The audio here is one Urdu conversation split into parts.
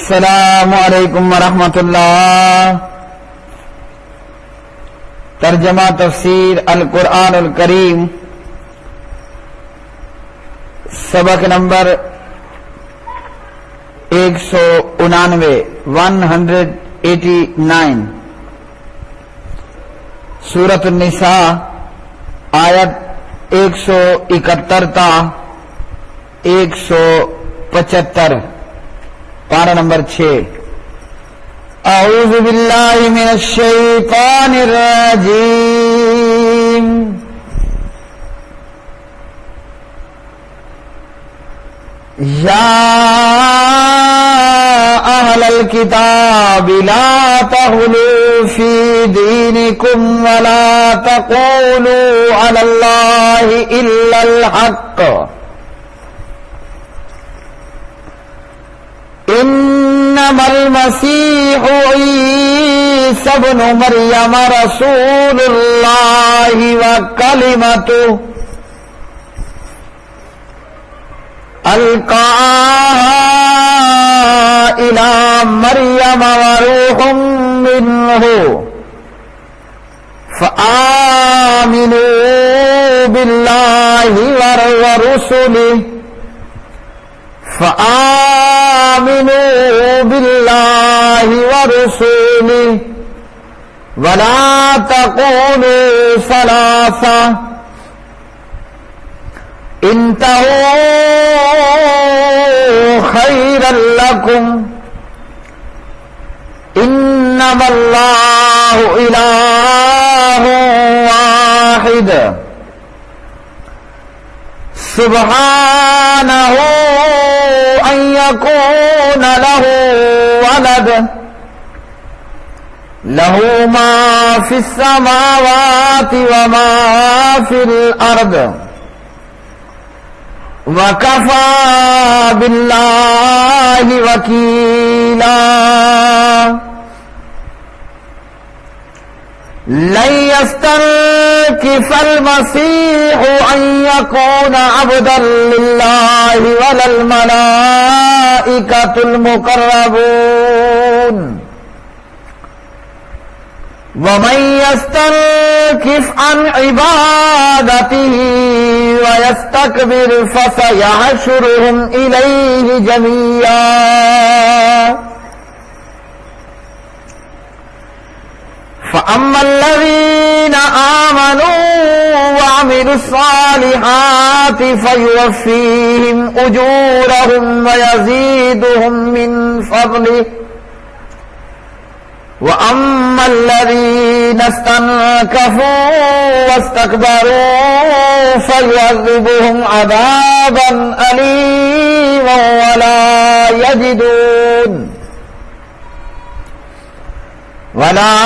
السلام علیکم ورحمۃ اللہ۔ ترجمہ تفسیر القرآن الکریم، سبق نمبر 189 سورۃ النساء، آیت 171 تا 175، پارہ نمبر 6۔ اعوذ باللہ من الشیطان الرجیم، یا اہل الکتاب لا تغلوا فی دینکم ولا تقولوا علی اللہ الا الحق، انما المسیح عیسی ابن مریم رسول اللہ وکلمتہ القاها الى مریم وروح منہ فآمنوا باللہ ورسلہ ولا تقولوا ثلاثہ انتہوا خیرا لکم، انما اللہ الہ واحد سبحانہ ان یکون لہ ولد، لہ ما فی السماوات وما فی الارض، وَكَفَى بِاللَّهِ وَكِيلًا۔ لن يستنكف المسيح أن يكون عبدا لله ولا الملائكة المقربون، ومن يستنكف عن عبادته ويستكبر فسيحشرهم إليه جميعا، فأما الذين آمنوا وعملوا الصالحات فيوفيهم أجورهم ويزيدهم من فضله، وَأَمَّا الَّذِينَ اسْتَنكَفُوا وَاسْتَكْبَرُوا فَيُعَذِّبُهُمْ عَذَابًا أَلِيمًا وَلَا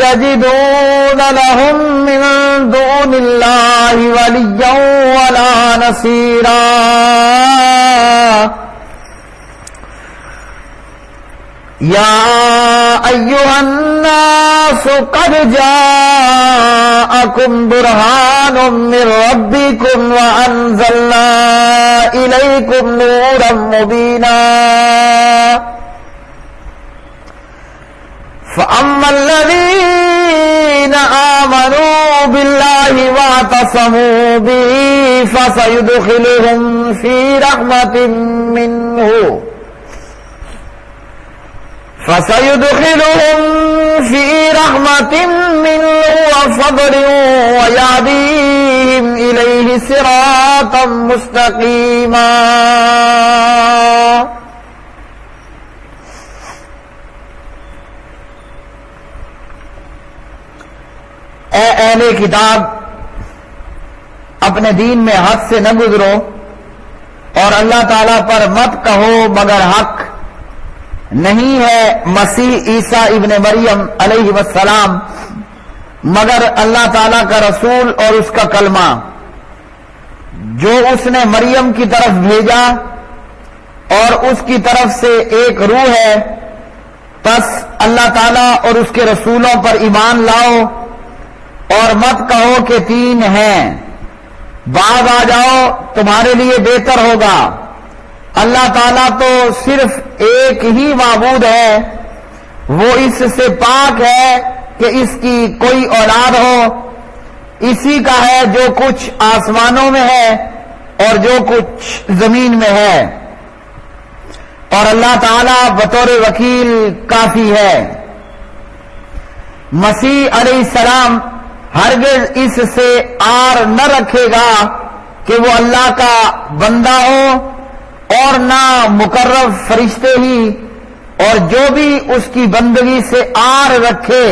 يَجِدُونَ لَهُم مِّن دُونِ اللَّهِ وَلِيًّا وَلَا نَصِيرًا۔ یا ایھا الناس قد جاءکم برہان من ربکم وانزلنا الیکم نورا مبینا، فاما الذین آمنوا باللہ واعتصموا به فسيدخلهم فی رحمة منہ وفضل ويهديهم إليه صراطا مستقيما۔ اے اہل کتاب، اپنے دین میں حد سے نہ گزرو اور اللہ تعالیٰ پر مت کہو مگر حق، نہیں ہے مسیح عیسیٰ ابن مریم علیہ السلام مگر اللہ تعالیٰ کا رسول اور اس کا کلمہ جو اس نے مریم کی طرف بھیجا، اور اس کی طرف سے ایک روح ہے، پس اللہ تعالیٰ اور اس کے رسولوں پر ایمان لاؤ اور مت کہو کہ تین ہیں، بعد آ جاؤ تمہارے لیے بہتر ہوگا، اللہ تعالیٰ تو صرف ایک ہی معبود ہے، وہ اس سے پاک ہے کہ اس کی کوئی اولاد ہو، اسی کا ہے جو کچھ آسمانوں میں ہے اور جو کچھ زمین میں ہے، اور اللہ تعالیٰ بطور وکیل کافی ہے۔ مسیح علیہ السلام ہرگز اس سے آر نہ رکھے گا کہ وہ اللہ کا بندہ ہو، اور نہ مقرب فرشتے ہی، اور جو بھی اس کی بندگی سے آر رکھے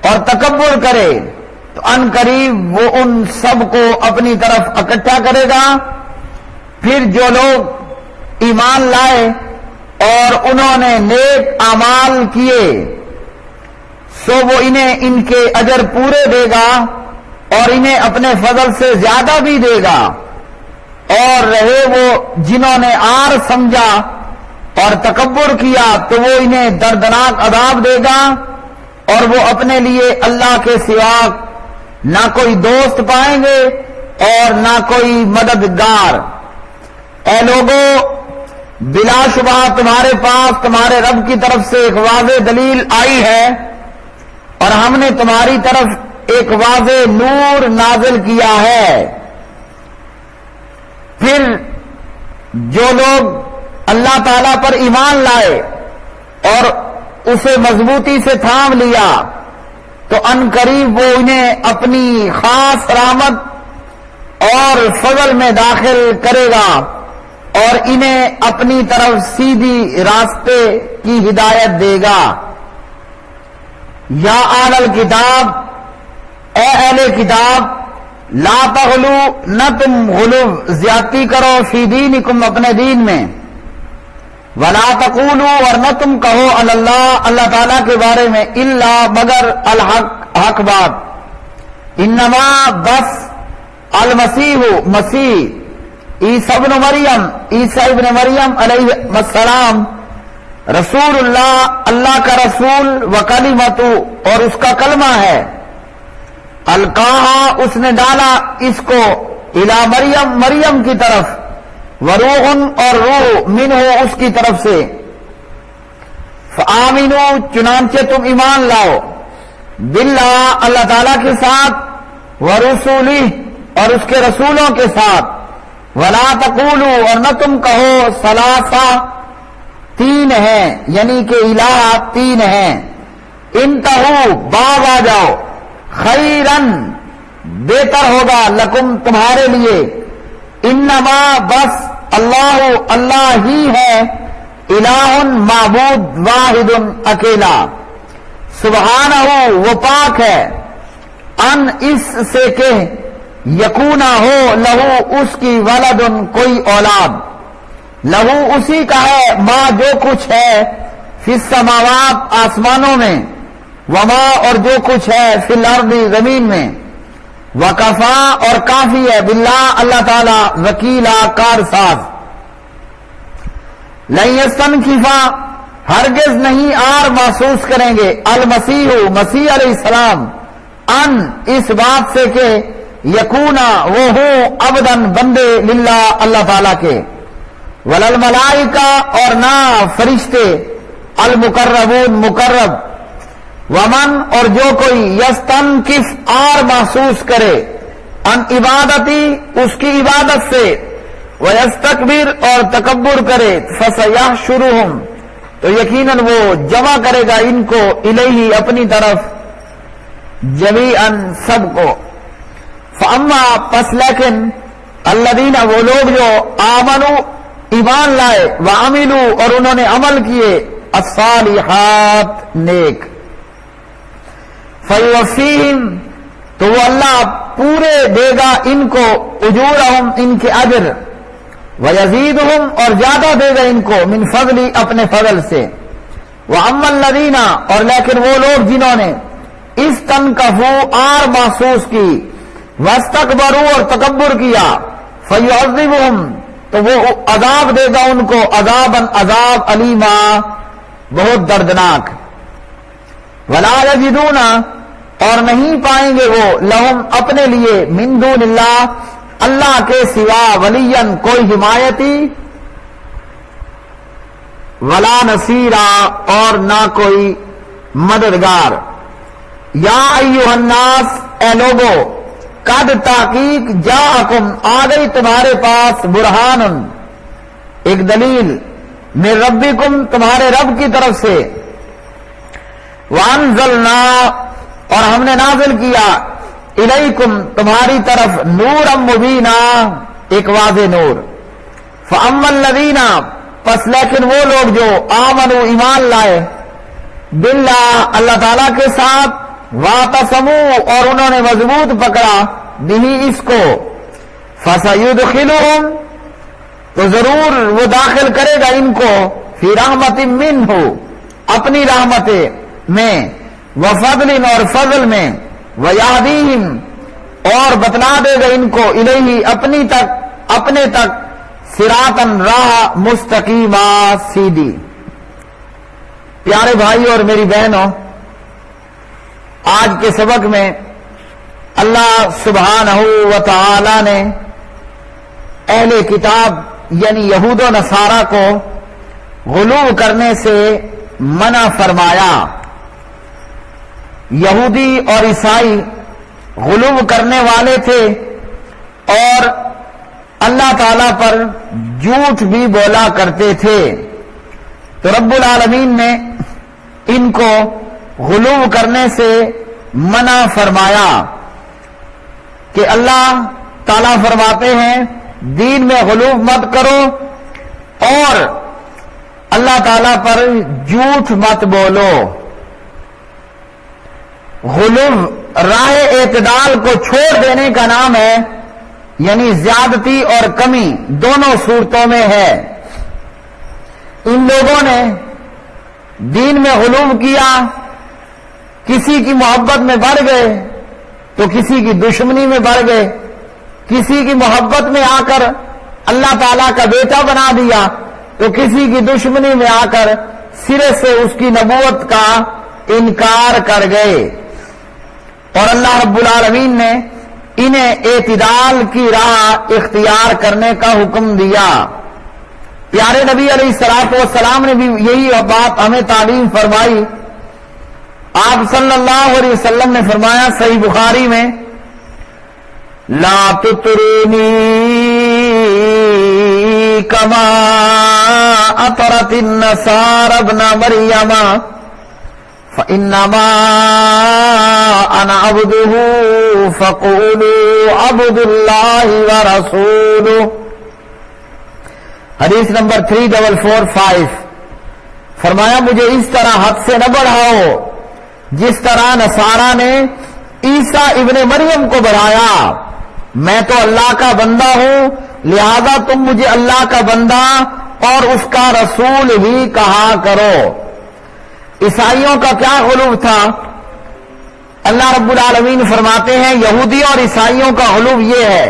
اور تکبر کرے تو ان قریب وہ ان سب کو اپنی طرف اکٹھا کرے گا۔ پھر جو لوگ ایمان لائے اور انہوں نے نیک اعمال کیے سو وہ انہیں ان کے اجر پورے دے گا اور انہیں اپنے فضل سے زیادہ بھی دے گا، اور رہے وہ جنہوں نے آر سمجھا اور تکبر کیا تو وہ انہیں دردناک عذاب دے گا، اور وہ اپنے لیے اللہ کے سوا نہ کوئی دوست پائیں گے اور نہ کوئی مددگار۔ اے لوگو، بلا شبہ تمہارے پاس تمہارے رب کی طرف سے ایک واضح دلیل آئی ہے، اور ہم نے تمہاری طرف ایک واضح نور نازل کیا ہے۔ پھر جو لوگ اللہ تعالیٰ پر ایمان لائے اور اسے مضبوطی سے تھام لیا تو ان قریب وہ انہیں اپنی خاص رحمت اور فضل میں داخل کرے گا اور انہیں اپنی طرف سیدھی راستے کی ہدایت دے گا۔ یا اہل الکتاب، اے اہل کتاب، لا تغلو، نہ تم غلو زیادتی کرو، فی دینکم، اپنے دین میں، ولا تقولوا، اور نہ تم کہو اللہ، اللہ تعالیٰ کے بارے میں، الا، مگر الحق، حق بات، انما، بس، المسیح، مسیح، عیسیٰ ابن مریم، عیسیٰ ابن مریم علیہ السلام، رسول اللہ، اللہ کا رسول، وکلمۃ، اور اس کا کلمہ ہے، القاہا، اس نے ڈالا اس کو، الی مریم، مریم کی طرف، وروح، اور روح، منہ، اس کی طرف سے، فآمنوا، چنانچہ تم ایمان لاؤ، باللہ، اللہ تعالیٰ کے ساتھ، ورسولہ، اور اس کے رسولوں کے ساتھ، ولا تقولوا، اور نہ تم کہو، ثلاثہ، تین ہیں، یعنی کہ الہ تین ہیں، انتہو، باز آ جاؤ، خیرن، بہتر ہوگا، لکم، تمہارے لیے، انما، بس، اللہ، اللہ ہی ہے، الہ، معبود، واحد، اکیلا، سبحانہ، وہ پاک ہے، ان، اس سے کہ، یکونا، ہو، لہو، اس کی، ولد، کوئی اولاد، لہو، اسی کا ہے، ما، جو کچھ ہے، فی السماوات، آسمانوں میں، وما، اور جو کچھ ہے، فی الارض، زمین میں، وکفا، اور کافی ہے، باللہ، اللہ تعالی، وکیلا، کارساز، لن یستنکفا، ہرگز نہیں آر محسوس کریں گے، المسیح، مسیح علیہ السلام، ان، اس بات سے کہ، یکونا، وہ ہوں، عبدن، بندے، للہ، اللہ تعالی کے، وللملائکہ، اور نہ فرشتے، المقربون، مقرب، ومن، اور جو کوئی، یستنکف، آر محسوس کرے، ان عبادتی، اس کی عبادت سے، ویستکبر، اور تکبر کرے، فسیحشرہم، تو یقیناً وہ جمع کرے گا ان کو، الیہ، اپنی طرف، جمیعاً، سب کو، فاما، پس لیکن، الذین، وہ لوگ جو، آمنوا، ایمان لائے، وعملوا، اور انہوں نے عمل کیے، الصالحات، نیک، فیوفیہم، تو وہ اللہ پورے دے گا ان کو، اجورہم، ان کے اجر، ویزیدہم، اور زیادہ دے گا ان کو، من فضلی، اپنے فضل سے، واما الذین، اور لیکن وہ لوگ جنہوں نے، استنکفوا، آر محسوس کی، واستکبروا، اور تکبر کیا، فیعذبہم، تو وہ عذاب دے گا ان کو، عذاباً، عذاب، علیما، بہت دردناک، ولا یجدون، اور نہیں پائیں گے وہ، لہم، اپنے لیے، من دون اللہ، اللہ کے سوا، ولین، کوئی حمایتی، ولا نصیرا اور نہ کوئی مددگار۔ یا ایھا الناس اے لوگو، قد تحقیق جاءکم آ گئی تمہارے پاس برہان ایک دلیل، من ربکم تمہارے رب کی طرف سے، وانزلنا اور ہم نے نازل کیا، الیکم تمہاری طرف، نورا مبینا ایک واضح نور۔ فاما الذین پس لیکن وہ لوگ جو آمنوا ایمان لائے، باللہ اللہ تعالیٰ کے ساتھ، واعتصموا اور انہوں نے مضبوط پکڑا، بہی اس کو، فسیدخلہم تو ضرور وہ داخل کرے گا ان کو، فی رحمت منہ اپنی رحمت میں، وفضل اور فضل میں، ویہدیہم اور بتلا دے گا ان کو، الیہ اپنے تک، صراطاً راہ مستقیما سیدھی۔ پیارے بھائی اور میری بہنوں، آج کے سبق میں اللہ سبحانہ و تعالی نے اہل کتاب یعنی یہود و نصارہ کو غلو کرنے سے منع فرمایا۔ یہودی اور عیسائی غلو کرنے والے تھے اور اللہ تعالی پر جھوٹ بھی بولا کرتے تھے، تو رب العالمین نے ان کو غلو کرنے سے منع فرمایا کہ اللہ تعالیٰ فرماتے ہیں دین میں غلو مت کرو اور اللہ تعالیٰ پر جھوٹ مت بولو۔ غلو راہ اعتدال کو چھوڑ دینے کا نام ہے، یعنی زیادتی اور کمی دونوں صورتوں میں ہے۔ ان لوگوں نے دین میں غلو کیا، کسی کی محبت میں بڑھ گئے تو کسی کی دشمنی میں بڑھ گئے، کسی کی محبت میں آ کر اللہ تعالیٰ کا بیٹا بنا دیا تو کسی کی دشمنی میں آ کر سرے سے اس کی نبوت کا انکار کر گئے، اور اللہ رب العالمین نے انہیں اعتدال کی راہ اختیار کرنے کا حکم دیا۔ پیارے نبی علیہ الصلوۃ والسلام نے بھی یہی بات ہمیں تعلیم فرمائی۔ آپ صلی اللہ علیہ وسلم نے فرمایا صحیح بخاری میں، لا تطرونی کما اطرت النصارى ابن مریم فانما انا عبده فقولوا عبد اللہ ورسولہ۔ حدیث نمبر 3445۔ فرمایا مجھے اس طرح حد سے نہ بڑھاؤ جس طرح نصارہ نے عیسیٰ ابن مریم کو بڑھایا، میں تو اللہ کا بندہ ہوں لہذا تم مجھے اللہ کا بندہ اور اس کا رسول ہی کہا کرو۔ عیسائیوں کا کیا غلو تھا؟ اللہ رب العالمین فرماتے ہیں یہودی اور عیسائیوں کا غلو یہ ہے،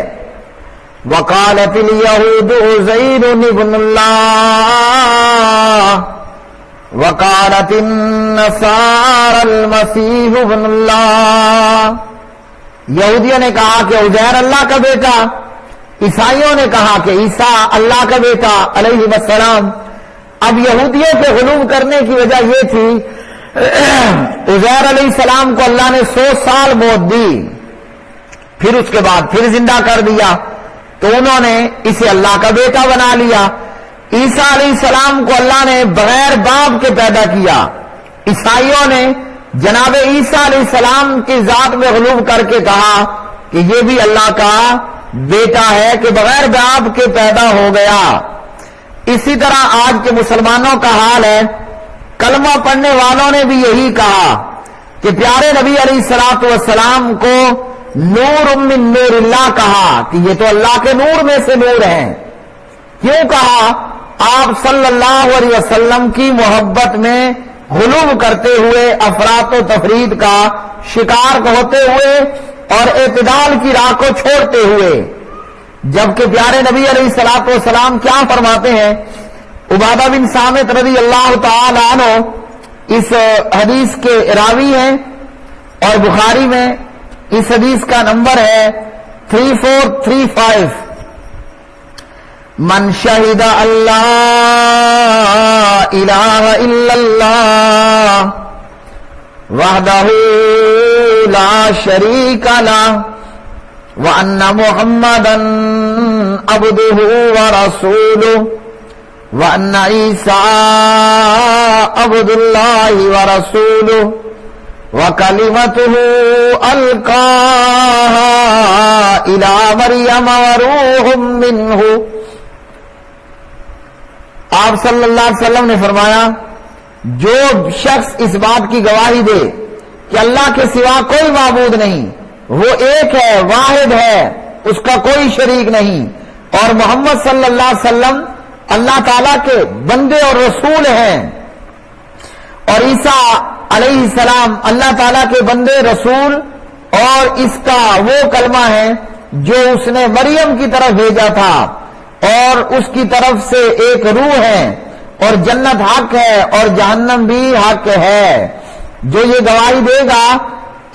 وقالت اليہود عزیر ابن اللہ وقالت النصارى المسیح ابن اللہ۔ یہودیوں نے کہا کہ عزیر اللہ کا بیٹا، عیسائیوں نے کہا کہ عیسیٰ اللہ کا بیٹا علیہ السلام۔ اب یہودیوں کے غلو کرنے کی وجہ یہ تھی عزیر علیہ السلام کو اللہ نے 100 سال موت دی، پھر اس کے بعد پھر زندہ کر دیا، تو انہوں نے اسے اللہ کا بیٹا بنا لیا۔ عیسیٰ علیہ السلام کو اللہ نے بغیر باپ کے پیدا کیا، عیسائیوں نے جناب عیسیٰ علیہ السلام کی ذات میں غلو کر کے کہا کہ یہ بھی اللہ کا بیٹا ہے کہ بغیر باپ کے پیدا ہو گیا۔ اسی طرح آج کے مسلمانوں کا حال ہے، کلمہ پڑھنے والوں نے بھی یہی کہا کہ پیارے نبی علیہ الصلوۃ والسلام کو نور من نور اللہ کہا کہ یہ تو اللہ کے نور میں سے نور ہیں۔ کیوں کہا؟ آپ صلی اللہ علیہ وسلم کی محبت میں غلو کرتے ہوئے، افراط و تفرید کا شکار ہوتے ہوئے اور اعتدال کی راہ کو چھوڑتے ہوئے، جبکہ پیارے نبی علیہ الصلوۃ والسلام کیا فرماتے ہیں؟ عبادہ بن صامت رضی اللہ تعالی عنہ اس حدیث کے راوی ہیں اور بخاری میں اس حدیث کا نمبر ہے 3435۔ من شہد اللہ الہ الا اللہ وحدہ لا شریک لہ وان محمدا عبدہ ورسولہ وان عیسیٰ عبد اللہ ورسولہ وکلمتہ القاها الى مریم وروح منہ. آپ صلی اللہ علیہ وسلم نے فرمایا جو شخص اس بات کی گواہی دے کہ اللہ کے سوا کوئی معبود نہیں، وہ ایک ہے، واحد ہے، اس کا کوئی شریک نہیں، اور محمد صلی اللہ علیہ وسلم اللہ تعالیٰ کے بندے اور رسول ہیں، اور عیسیٰ علیہ السلام اللہ تعالیٰ کے بندے رسول، اور اس کا وہ کلمہ ہے جو اس نے مریم کی طرف بھیجا تھا، اور اس کی طرف سے ایک روح ہے، اور جنت حق ہے اور جہنم بھی حق ہے. جو یہ گواہی دے گا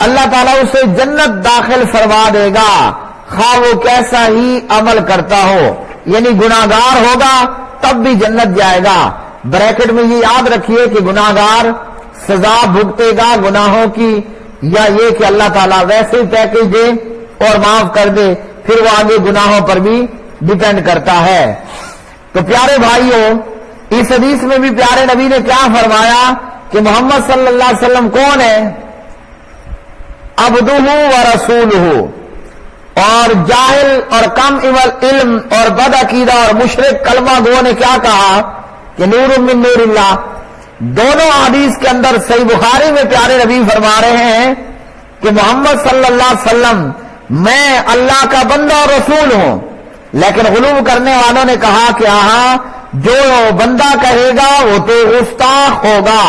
اللہ تعالیٰ اسے جنت داخل فرما دے گا، خواہ وہ کیسا ہی عمل کرتا ہو. یعنی گناہگار ہوگا تب بھی جنت جائے گا. بریکٹ میں یہ یاد رکھیے کہ گناہگار سزا بھگتے گا گناہوں کی، یا یہ کہ اللہ تعالیٰ ویسے ہی پیکج دے اور معاف کر دے، پھر وہ آگے گناہوں پر بھی ڈیپینڈ کرتا ہے. تو پیارے بھائیوں، اس حدیث میں بھی پیارے نبی نے کیا فرمایا کہ محمد صلی اللہ علیہ وسلم کون ہے؟ عبدہ و رسولہ. اور جاہل اور کم علم اور بد عقیدہ اور مشرک کلمہ گو نے کیا کہا کہ نور من نور اللہ. دونوں حدیث کے اندر صحیح بخاری میں پیارے نبی فرما رہے ہیں کہ محمد صلی اللہ علیہ وسلم میں اللہ کا بندہ اور رسول ہوں. لیکن غلو کرنے والوں نے کہا کہ ہاں جو بندہ کہے گا وہ تو گستاخ ہوگا.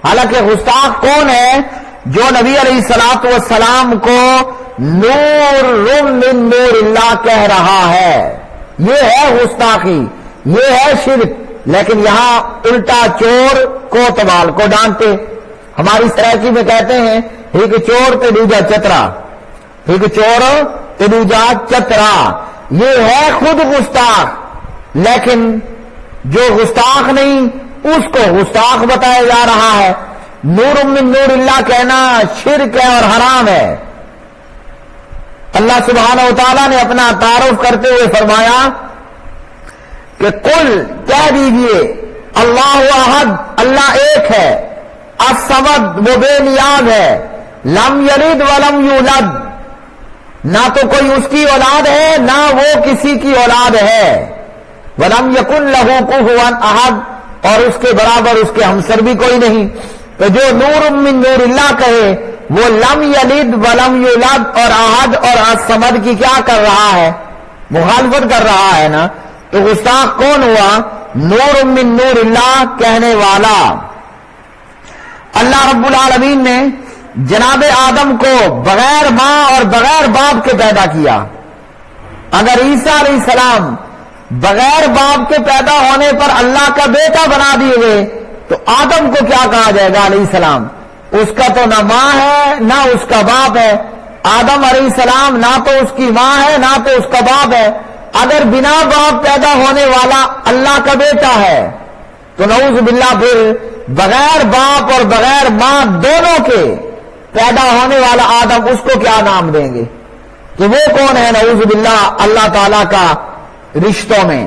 حالانکہ گستاخ کون ہے؟ جو نبی علیہ الصلوۃ والسلام کو نور من نور اللہ کہہ رہا ہے، یہ ہے گستاخی، یہ ہے شرک. لیکن یہاں الٹا چور کوتوال کو ڈانٹتے. ہماری سرائکی میں کہتے ہیں ایک چور تے دوجا چترا، ایک چور تے دوجا چترا. یہ ہے خود گستاخ، لیکن جو گستاخ نہیں اس کو گستاخ بتایا جا رہا ہے. نور من نور اللہ کہنا شرک ہے اور حرام ہے. اللہ سبحانہ و تعالیٰ نے اپنا تعارف کرتے ہوئے فرمایا کہ قل کہہ دیجئے اللہ احد، اللہ ایک ہے، الصمد وہ بے نیاز ہے، لم یلد ولم یولد، نہ تو کوئی اس کی اولاد ہے نہ وہ کسی کی اولاد ہے، ولم یکن لہ کفوا احد، اور اس کے برابر اس کے ہمسر بھی کوئی نہیں. تو جو نور من نور اللہ کہے وہ لم یلد ولم یولد اور احد اور الصمد کی کیا کر رہا ہے؟ مخالفت کر رہا ہے نا. تو گستاخ کون ہوا؟ نور من نور اللہ کہنے والا. اللہ رب العالمین نے جناب آدم کو بغیر ماں اور بغیر باپ کے پیدا کیا. اگر عیسیٰ علیہ السلام بغیر باپ کے پیدا ہونے پر اللہ کا بیٹا بنا دیے گئے تو آدم کو کیا کہا جائے گا علیہ السلام؟ اس کا تو نہ ماں ہے نہ اس کا باپ ہے. آدم علیہ السلام نہ تو اس کی ماں ہے نہ تو اس کا باپ ہے. اگر بنا باپ پیدا ہونے والا اللہ کا بیٹا ہے تو نعوذ باللہ پھر بغیر باپ اور بغیر ماں دونوں کے پیدا ہونے والا آدم اس کو کیا نام دیں گے؟ کہ وہ کون ہے نعوذ باللہ اللہ تعالیٰ کا رشتوں میں؟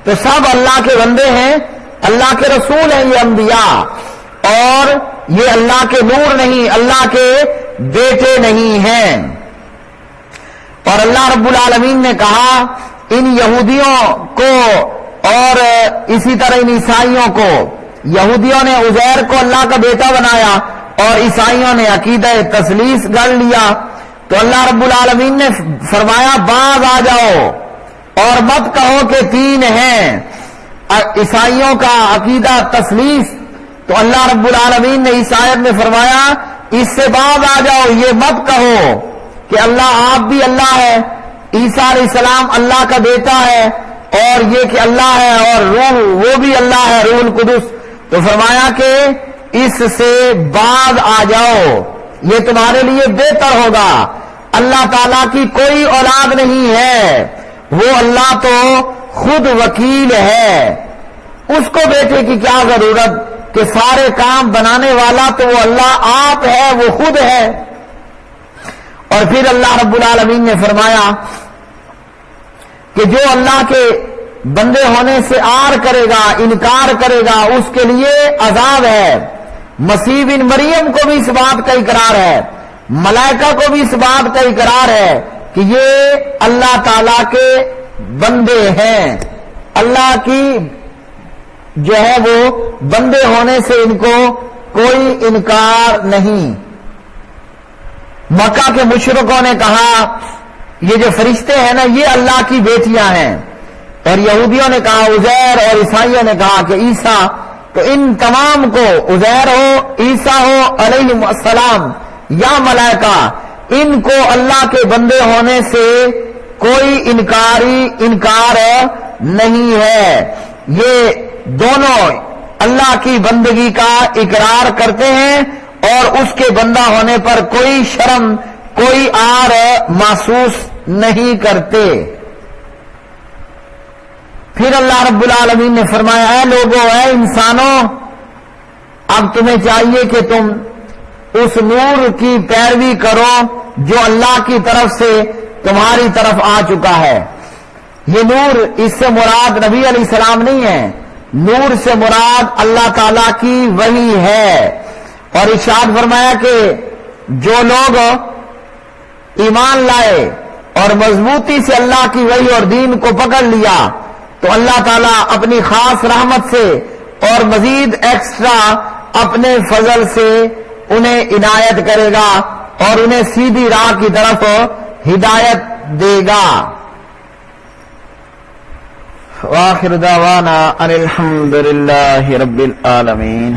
تو سب اللہ کے بندے ہیں، اللہ کے رسول ہیں یہ انبیاء، اور یہ اللہ کے نور نہیں، اللہ کے بیٹے نہیں ہیں. اور اللہ رب العالمین نے کہا ان یہودیوں کو اور اسی طرح ان عیسائیوں کو، یہودیوں نے عزیر کو اللہ کا بیٹا بنایا اور عیسائیوں نے عقیدہ تثلیث گڑھ لیا. تو اللہ رب العالمین نے فرمایا باز آ جاؤ اور مت کہو کہ تین ہیں. عیسائیوں کا عقیدہ تثلیث، تو اللہ رب العالمین نے اس آیت میں فرمایا اس سے باز آ جاؤ، یہ مت کہو کہ اللہ آپ بھی اللہ ہے، عیسیٰ علیہ السلام اللہ کا بیٹا ہے، اور یہ کہ اللہ ہے اور روح وہ بھی اللہ ہے، روح القدس. تو فرمایا کہ اس سے باز آ جاؤ، یہ تمہارے لیے بہتر ہوگا. اللہ تعالیٰ کی کوئی اولاد نہیں ہے، وہ اللہ تو خود وکیل ہے، اس کو بیٹے کی کیا ضرورت کہ سارے کام بنانے والا تو وہ اللہ آپ ہے، وہ خود ہے۔ اور پھر اللہ رب العالمین نے فرمایا کہ جو اللہ کے بندے ہونے سے آر کرے گا، انکار کرے گا، اس کے لیے عذاب ہے۔ مسیح بن مریم کو بھی اس بات کا اقرار ہے، ملائکہ کو بھی اس بات کا اقرار ہے کہ یہ اللہ تعالی کے بندے ہیں، اللہ کی جو ہے وہ بندے ہونے سے ان کو کوئی انکار نہیں۔ مکہ کے مشرکوں نے کہا یہ جو فرشتے ہیں نا یہ اللہ کی بیٹیاں ہیں، اور یہودیوں نے کہا عزیر، اور عیسائیوں نے کہا کہ عیسیٰ، تو ان تمام کو عزیر ہو، عیسیٰ ہو علیہ السلام یا ملائکہ، ان کو اللہ کے بندے ہونے سے کوئی انکار نہیں ہے۔ یہ دونوں اللہ کی بندگی کا اقرار کرتے ہیں اور اس کے بندہ ہونے پر کوئی شرم، کوئی آر محسوس نہیں کرتے۔ پھر اللہ رب العالمین نے فرمایا اے لوگوں، اے انسانوں، اب تمہیں چاہیے کہ تم اس نور کی پیروی کرو جو اللہ کی طرف سے تمہاری طرف آ چکا ہے۔ یہ نور، اس سے مراد نبی علیہ السلام نہیں ہے، نور سے مراد اللہ تعالی کی وحی ہے۔ اور ارشاد فرمایا کہ جو لوگ ایمان لائے اور مضبوطی سے اللہ کی وحی اور دین کو پکڑ لیا تو اللہ تعالیٰ اپنی خاص رحمت سے اور مزید ایکسٹرا اپنے فضل سے انہیں عنایت کرے گا اور انہیں سیدھی راہ کی طرف ہدایت دے گا۔ وآخر دعوانا ان الحمد للہ رب العالمین۔